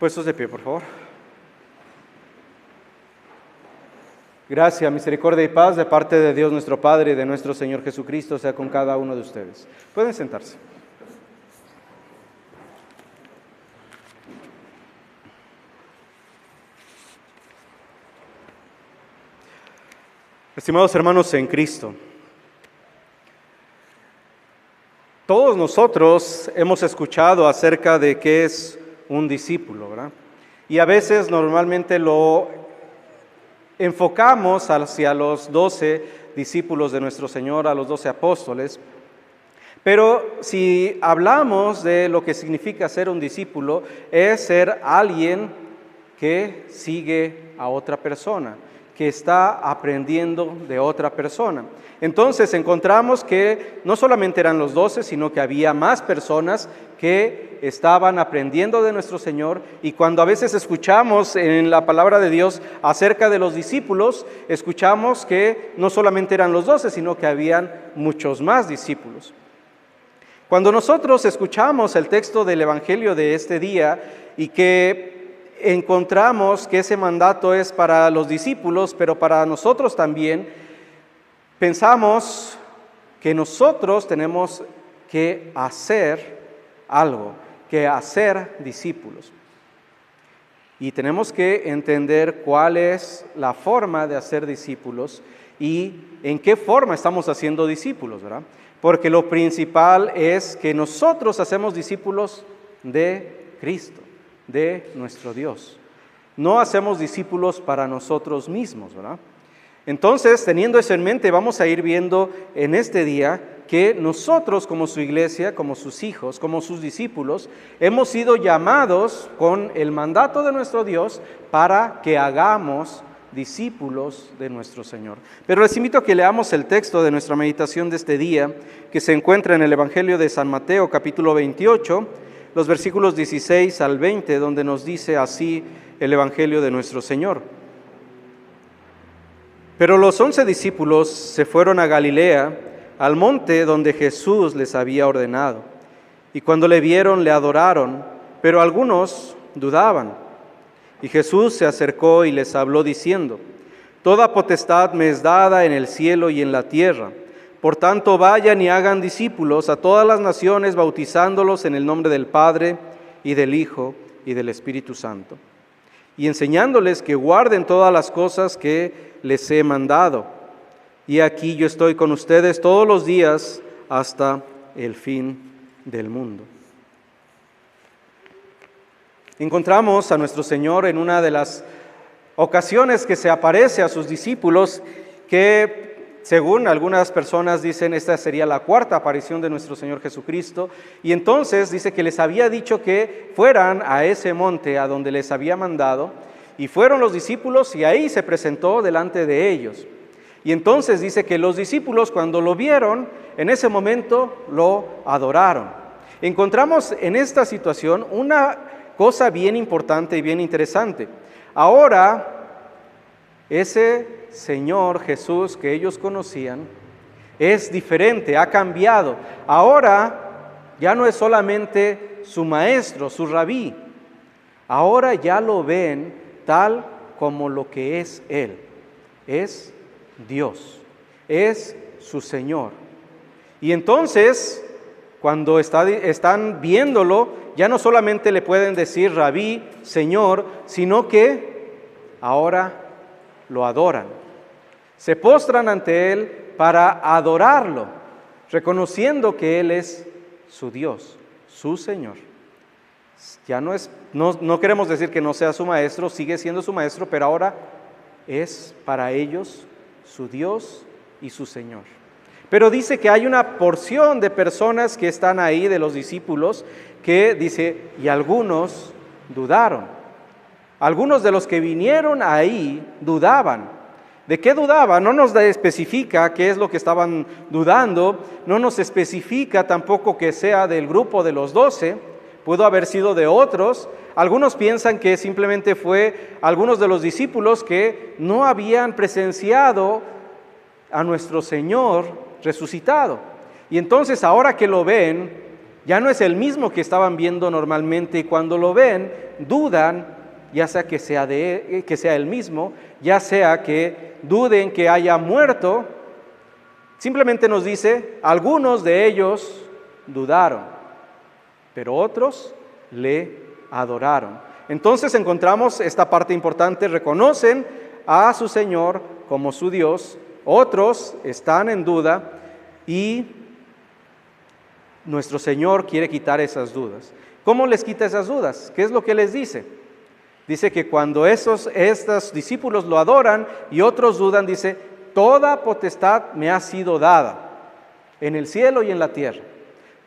Puestos de pie, por favor. Gracia, misericordia y paz de parte de Dios nuestro Padre y de nuestro Señor Jesucristo sea con cada uno de ustedes. Pueden sentarse. Estimados hermanos en Cristo, todos nosotros hemos escuchado acerca de qué es un discípulo, ¿verdad? Y a veces normalmente lo enfocamos hacia los 12 discípulos de nuestro Señor, a los 12 apóstoles. Pero si hablamos de lo que significa ser un discípulo, es ser alguien que sigue a otra persona, que está aprendiendo de otra persona. Entonces encontramos que no solamente eran los 12, sino que había más personas que estaban aprendiendo de nuestro Señor. Y cuando a veces escuchamos en la palabra de Dios acerca de los discípulos, escuchamos que no solamente eran los 12, sino que habían muchos más discípulos. Cuando nosotros escuchamos el texto del Evangelio de este día y que encontramos que ese mandato es para los discípulos, pero para nosotros también, pensamos que nosotros tenemos que hacer algo, que hacer discípulos. Y tenemos que entender cuál es la forma de hacer discípulos y en qué forma estamos haciendo discípulos, ¿verdad? Porque lo principal es que nosotros hacemos discípulos de Cristo, de nuestro Dios. No hacemos discípulos para nosotros mismos, ¿verdad? Entonces, teniendo eso en mente, vamos a ir viendo en este día que nosotros como su iglesia, como sus hijos, como sus discípulos, hemos sido llamados con el mandato de nuestro Dios para que hagamos discípulos de nuestro Señor. Pero les invito a que leamos el texto de nuestra meditación de este día, que se encuentra en el Evangelio de San Mateo, capítulo 28, los versículos 16 al 20, donde nos dice así el Evangelio de nuestro Señor. Pero los 11 discípulos se fueron a Galilea, al monte donde Jesús les había ordenado. Y cuando le vieron, le adoraron, pero algunos dudaban. Y Jesús se acercó y les habló diciendo: Toda potestad me es dada en el cielo y en la tierra. Por tanto, vayan y hagan discípulos a todas las naciones, bautizándolos en el nombre del Padre, y del Hijo, y del Espíritu Santo, y enseñándoles que guarden todas las cosas que les he mandado. Y aquí yo estoy con ustedes todos los días hasta el fin del mundo. Encontramos a nuestro Señor en una de las ocasiones que se aparece a sus discípulos, que según algunas personas dicen esta sería la cuarta aparición de nuestro Señor Jesucristo, y entonces dice que les había dicho que fueran a ese monte a donde les había mandado, y fueron los discípulos y ahí se presentó delante de ellos. Y entonces dice que los discípulos cuando lo vieron, en ese momento lo adoraron. Encontramos en esta situación una cosa bien importante y bien interesante. Ahora, ese Señor Jesús que ellos conocían es diferente, ha cambiado. Ahora ya no es solamente su maestro, su rabí. Ahora ya lo ven tal como lo que es Él. Es Dios, es su Señor. Y entonces, cuando están viéndolo, ya no solamente le pueden decir Rabí, Señor, sino que ahora lo adoran. Se postran ante Él para adorarlo, reconociendo que Él es su Dios, su Señor. Ya no queremos decir que no sea su maestro, sigue siendo su maestro, pero ahora es para ellos su Dios y su Señor. Pero dice que hay una porción de personas que están ahí, de los discípulos, que dice, y algunos dudaron. Algunos de los que vinieron ahí dudaban. ¿De qué dudaban? No nos especifica qué es lo que estaban dudando, no nos especifica tampoco que sea del grupo de los 12, pudo haber sido de otros. Algunos piensan que simplemente fue algunos de los discípulos que no habían presenciado a nuestro Señor resucitado. Y entonces ahora que lo ven, Ya no es el mismo que estaban viendo normalmente y cuando lo ven, dudan, ya sea que sea el mismo, ya sea que duden que haya muerto. Simplemente nos dice, algunos de ellos dudaron, pero otros le adoraron. Entonces encontramos esta parte importante, reconocen a su Señor como su Dios, otros están en duda y nuestro Señor quiere quitar esas dudas. ¿Cómo les quita esas dudas? ¿Qué es lo que les dice? Dice que cuando estos discípulos lo adoran y otros dudan, dice, toda potestad me ha sido dada en el cielo y en la tierra.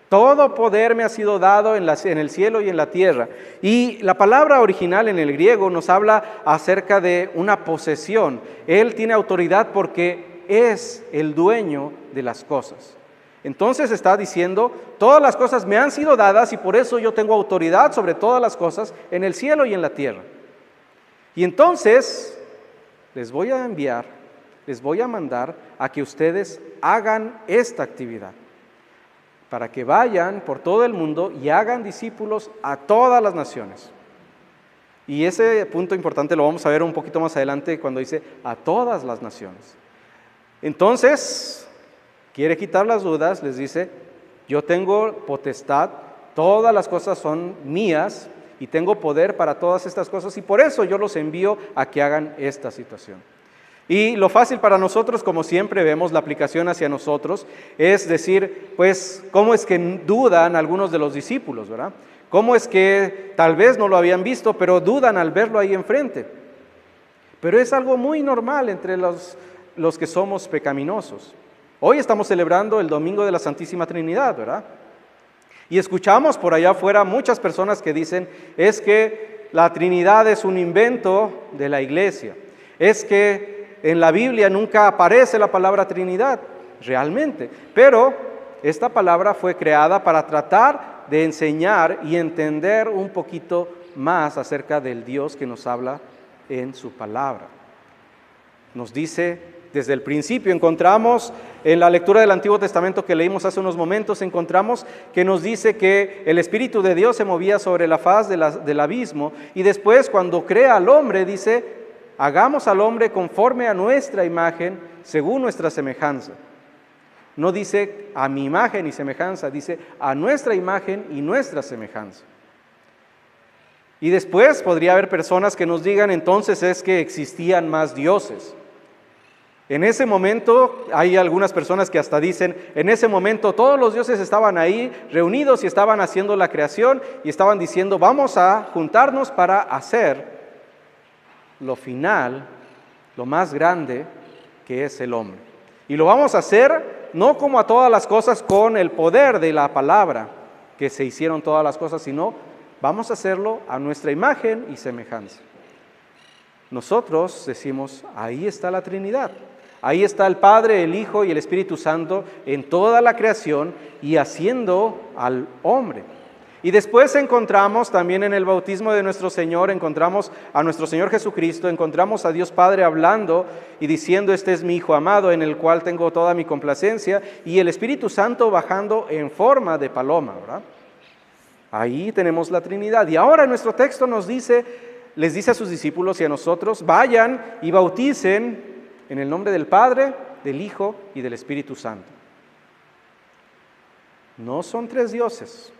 Todo poder me ha sido dado en el cielo y en la tierra. Y la palabra original en el griego nos habla acerca de una posesión. Él tiene autoridad porque es el dueño de las cosas. Entonces está diciendo, todas las cosas me han sido dadas y por eso yo tengo autoridad sobre todas las cosas en el cielo y en la tierra. Y entonces les voy a enviar, les voy a mandar a que ustedes hagan esta actividad, para que vayan por todo el mundo y hagan discípulos a todas las naciones. Y ese punto importante lo vamos a ver un poquito más adelante cuando dice a todas las naciones. Entonces, quiere quitar las dudas, les dice, yo tengo potestad, todas las cosas son mías y tengo poder para todas estas cosas y por eso yo los envío a que hagan esta situación. Y lo fácil para nosotros, como siempre vemos la aplicación hacia nosotros, es decir, pues, ¿cómo es que dudan algunos de los discípulos, verdad? ¿Cómo es que tal vez no lo habían visto, pero dudan al verlo ahí enfrente? Pero es algo muy normal entre los que somos pecaminosos. Hoy estamos celebrando el Domingo de la Santísima Trinidad, ¿verdad? Y escuchamos por allá afuera muchas personas que dicen, es que la Trinidad es un invento de la Iglesia, es que en la Biblia nunca aparece la palabra Trinidad, realmente, pero esta palabra fue creada para tratar de enseñar y entender un poquito más acerca del Dios que nos habla en su palabra. Nos dice, desde el principio encontramos en la lectura del Antiguo Testamento que leímos hace unos momentos, encontramos que nos dice que el Espíritu de Dios se movía sobre la faz del abismo y después cuando crea al hombre dice, hagamos al hombre conforme a nuestra imagen, según nuestra semejanza. No dice a mi imagen y semejanza, dice a nuestra imagen y nuestra semejanza. Y después podría haber personas que nos digan entonces es que existían más dioses. En ese momento hay algunas personas que hasta dicen, en ese momento todos los dioses estaban ahí reunidos y estaban haciendo la creación y estaban diciendo vamos a juntarnos para hacer lo final, lo más grande que es el hombre. Y lo vamos a hacer no como a todas las cosas con el poder de la palabra que se hicieron todas las cosas, sino vamos a hacerlo a nuestra imagen y semejanza. Nosotros decimos, ahí está la Trinidad. Ahí está el Padre, el Hijo y el Espíritu Santo en toda la creación y haciendo al hombre. Y después encontramos también en el bautismo de nuestro Señor, encontramos a nuestro Señor Jesucristo, encontramos a Dios Padre hablando y diciendo, este es mi Hijo amado en el cual tengo toda mi complacencia, y el Espíritu Santo bajando en forma de paloma, ¿verdad? Ahí tenemos la Trinidad. Y ahora nuestro texto nos dice, les dice a sus discípulos y a nosotros, vayan y bauticen en el nombre del Padre, del Hijo y del Espíritu Santo. No son tres dioses.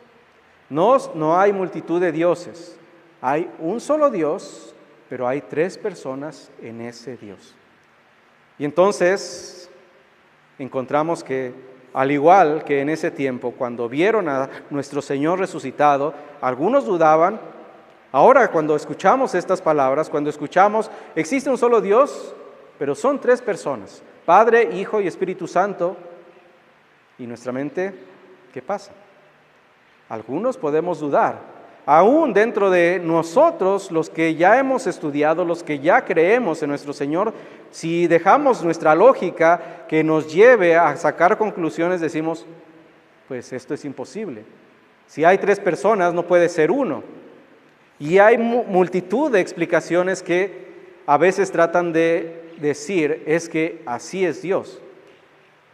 No hay multitud de dioses, hay un solo Dios, pero hay tres personas en ese Dios. Y entonces encontramos que al igual que en ese tiempo, cuando vieron a nuestro Señor resucitado, algunos dudaban. Ahora cuando escuchamos estas palabras, cuando escuchamos, existe un solo Dios, pero son tres personas, Padre, Hijo y Espíritu Santo, y nuestra mente, ¿qué pasa? Algunos podemos dudar, aún dentro de nosotros, los que ya hemos estudiado, los que ya creemos en nuestro Señor, si dejamos nuestra lógica que nos lleve a sacar conclusiones, decimos, pues esto es imposible. Si hay tres personas, no puede ser uno. Y hay multitud de explicaciones que a veces tratan de decir, es que así es Dios.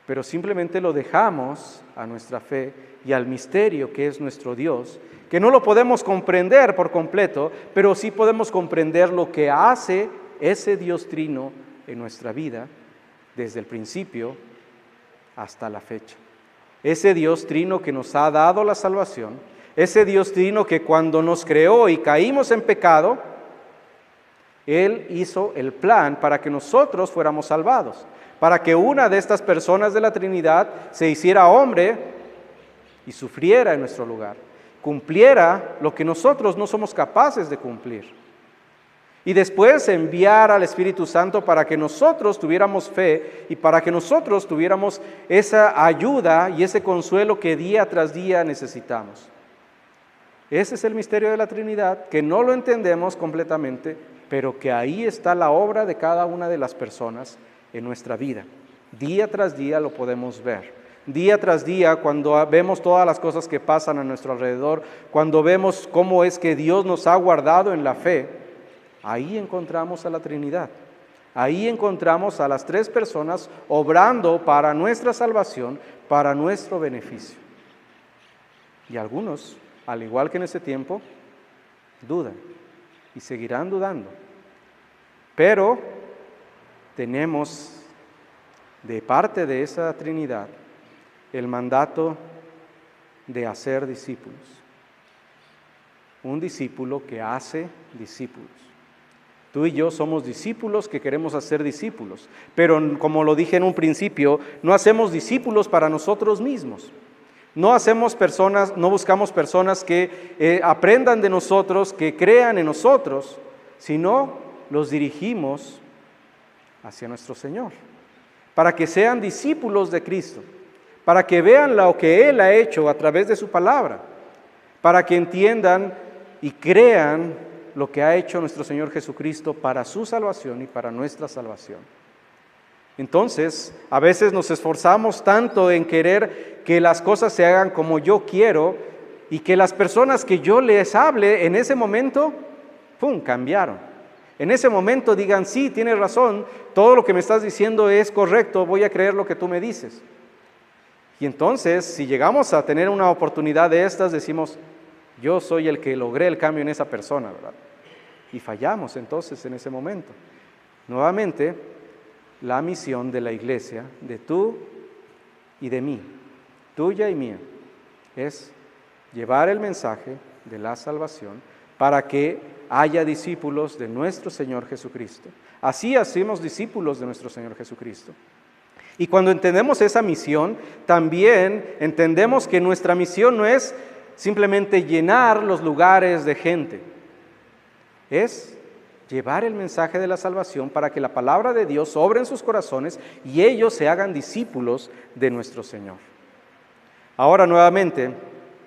pero simplemente lo dejamos a nuestra fe y al misterio que es nuestro Dios, que no lo podemos comprender por completo, pero sí podemos comprender lo que hace ese Dios trino en nuestra vida desde el principio hasta la fecha. Ese Dios trino que nos ha dado la salvación, ese Dios trino que cuando nos creó y caímos en pecado, Él hizo el plan para que nosotros fuéramos salvados, para que una de estas personas de la Trinidad se hiciera hombre y sufriera en nuestro lugar, cumpliera lo que nosotros no somos capaces de cumplir. Y después enviar al Espíritu Santo para que nosotros tuviéramos fe y para que nosotros tuviéramos esa ayuda y ese consuelo que día tras día necesitamos. Ese es el misterio de la Trinidad, que no lo entendemos completamente, pero que ahí está la obra de cada una de las personas en nuestra vida. Día tras día lo podemos ver. Día tras día, cuando vemos todas las cosas que pasan a nuestro alrededor, cuando vemos cómo es que Dios nos ha guardado en la fe, ahí encontramos a la Trinidad. Ahí encontramos a las tres personas obrando para nuestra salvación, para nuestro beneficio. Y algunos, al igual que en ese tiempo, dudan y seguirán dudando. Pero tenemos de parte de esa Trinidad el mandato de hacer discípulos. Un discípulo que hace discípulos. Tú y yo somos discípulos que queremos hacer discípulos, pero como lo dije en un principio, no hacemos discípulos para nosotros mismos. No buscamos personas que aprendan de nosotros, que crean en nosotros, sino los dirigimos hacia nuestro Señor, para que sean discípulos de Cristo, para que vean lo que Él ha hecho a través de su palabra, para que entiendan y crean lo que ha hecho nuestro Señor Jesucristo para su salvación y para nuestra salvación. Entonces, a veces nos esforzamos tanto en querer que las cosas se hagan como yo quiero y que las personas que yo les hable en ese momento, ¡pum!, cambiaron. En ese momento digan, sí, tienes razón, todo lo que me estás diciendo es correcto, voy a creer lo que tú me dices. Y entonces, si llegamos a tener una oportunidad de estas, decimos, yo soy el que logré el cambio en esa persona, ¿verdad? Y fallamos entonces en ese momento. Nuevamente, la misión de la iglesia, de tú y de mí, tuya y mía, es llevar el mensaje de la salvación para que haya discípulos de nuestro Señor Jesucristo. Así hacemos discípulos de nuestro Señor Jesucristo. Y cuando entendemos esa misión, también entendemos que nuestra misión no es simplemente llenar los lugares de gente, es llevar el mensaje de la salvación para que la palabra de Dios obre en sus corazones y ellos se hagan discípulos de nuestro Señor. Ahora nuevamente,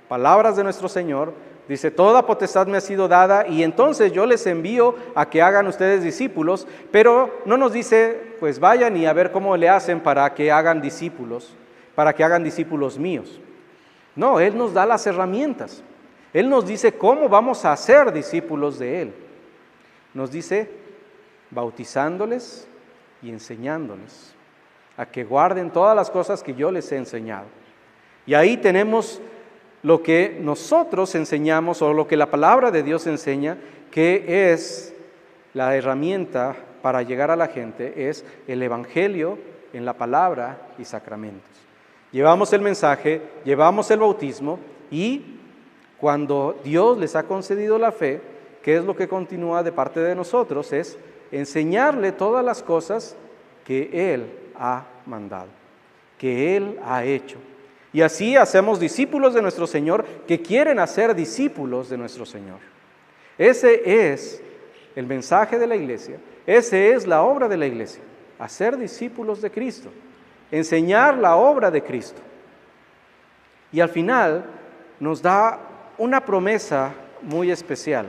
palabras de nuestro Señor, dice, toda potestad me ha sido dada y entonces yo les envío a que hagan ustedes discípulos, pero no nos dice, pues vayan y a ver cómo le hacen para que hagan discípulos míos. No, Él nos da las herramientas. Él nos dice cómo vamos a ser discípulos de Él. Nos dice bautizándoles y enseñándoles a que guarden todas las cosas que yo les he enseñado. Y ahí tenemos lo que nosotros enseñamos o lo que la palabra de Dios enseña, que es la herramienta para llegar a la gente, es el evangelio en la palabra y sacramentos. Llevamos el mensaje, llevamos el bautismo y cuando Dios les ha concedido la fe, ¿qué es lo que continúa de parte de nosotros? Es enseñarle todas las cosas que Él ha mandado, que Él ha hecho. Y así hacemos discípulos de nuestro Señor que quieren hacer discípulos de nuestro Señor. Ese es el mensaje de la iglesia, esa es la obra de la iglesia, hacer discípulos de Cristo, enseñar la obra de Cristo. Y al final nos da una promesa muy especial,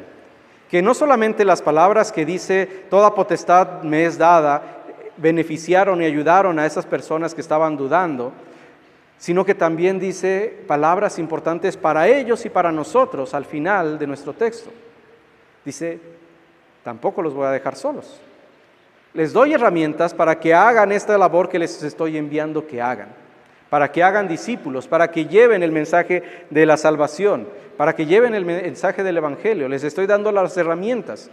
que no solamente las palabras que dice, toda potestad me es dada, beneficiaron y ayudaron a esas personas que estaban dudando, sino que también dice palabras importantes para ellos y para nosotros al final de nuestro texto. Dice, tampoco los voy a dejar solos, Les doy herramientas para que hagan esta labor que les estoy enviando que hagan, para que hagan discípulos, para que lleven el mensaje de la salvación, para que lleven el mensaje del Evangelio. Les estoy dando las herramientas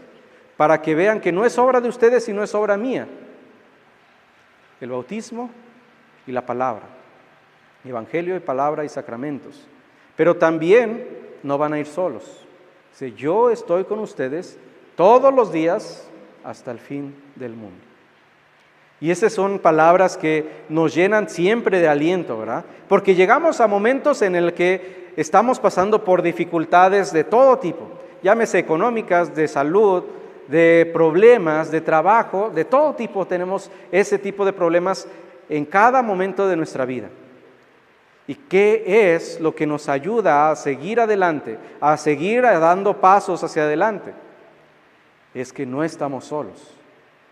para que vean que no es obra de ustedes, sino es obra mía. El bautismo y la palabra, Evangelio y palabra y sacramentos. Pero también no van a ir solos. Dice, yo estoy con ustedes todos los días hasta el fin del mundo. Y esas son palabras que nos llenan siempre de aliento, ¿verdad? Porque llegamos a momentos en el que estamos pasando por dificultades de todo tipo, llámese económicas, de salud, de problemas, de trabajo, de todo tipo. Tenemos ese tipo de problemas en cada momento de nuestra vida. ¿Y qué es lo que nos ayuda a seguir adelante, a seguir dando pasos hacia adelante? Es que no estamos solos.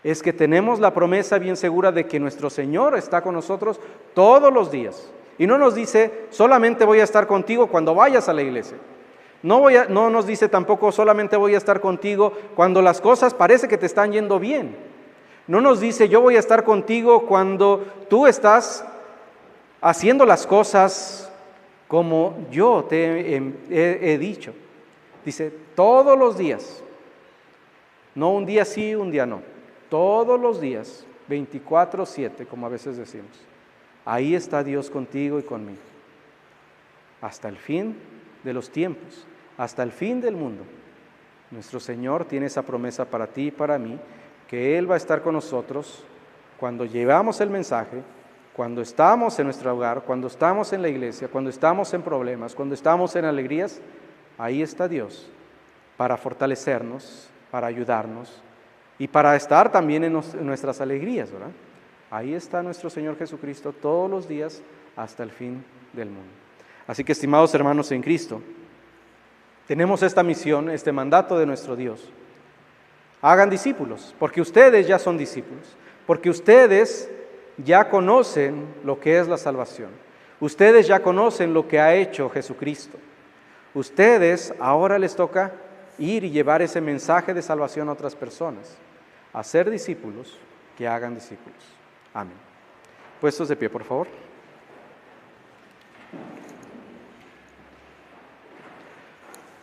Es que tenemos la promesa bien segura de que nuestro Señor está con nosotros todos los días. Y no nos dice, solamente voy a estar contigo cuando vayas a la iglesia. No nos dice tampoco, solamente voy a estar contigo cuando las cosas parece que te están yendo bien. No nos dice, yo voy a estar contigo cuando tú estás haciendo las cosas como yo te he dicho. Dice, todos los días. No un día sí, un día no. Todos los días, 24/7, como a veces decimos. Ahí está Dios contigo y conmigo. Hasta el fin de los tiempos, hasta el fin del mundo. Nuestro Señor tiene esa promesa para ti y para mí, que Él va a estar con nosotros cuando llevamos el mensaje, cuando estamos en nuestro hogar, cuando estamos en la iglesia, cuando estamos en problemas, cuando estamos en alegrías. Ahí está Dios para fortalecernos, para ayudarnos y para estar también en nuestras alegrías, ¿verdad? Ahí está nuestro Señor Jesucristo todos los días hasta el fin del mundo. Así que, estimados hermanos en Cristo, tenemos esta misión, este mandato de nuestro Dios. Hagan discípulos, porque ustedes ya son discípulos, porque ustedes ya conocen lo que es la salvación. Ustedes ya conocen lo que ha hecho Jesucristo. Ustedes ahora les toca ir y llevar ese mensaje de salvación a otras personas, hacer discípulos que hagan discípulos. Amén. Puestos de pie, por favor.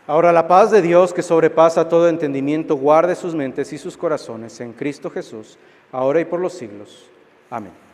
Ahora la paz de Dios, que sobrepasa todo entendimiento, guarde sus mentes y sus corazones en Cristo Jesús, ahora y por los siglos. Amén.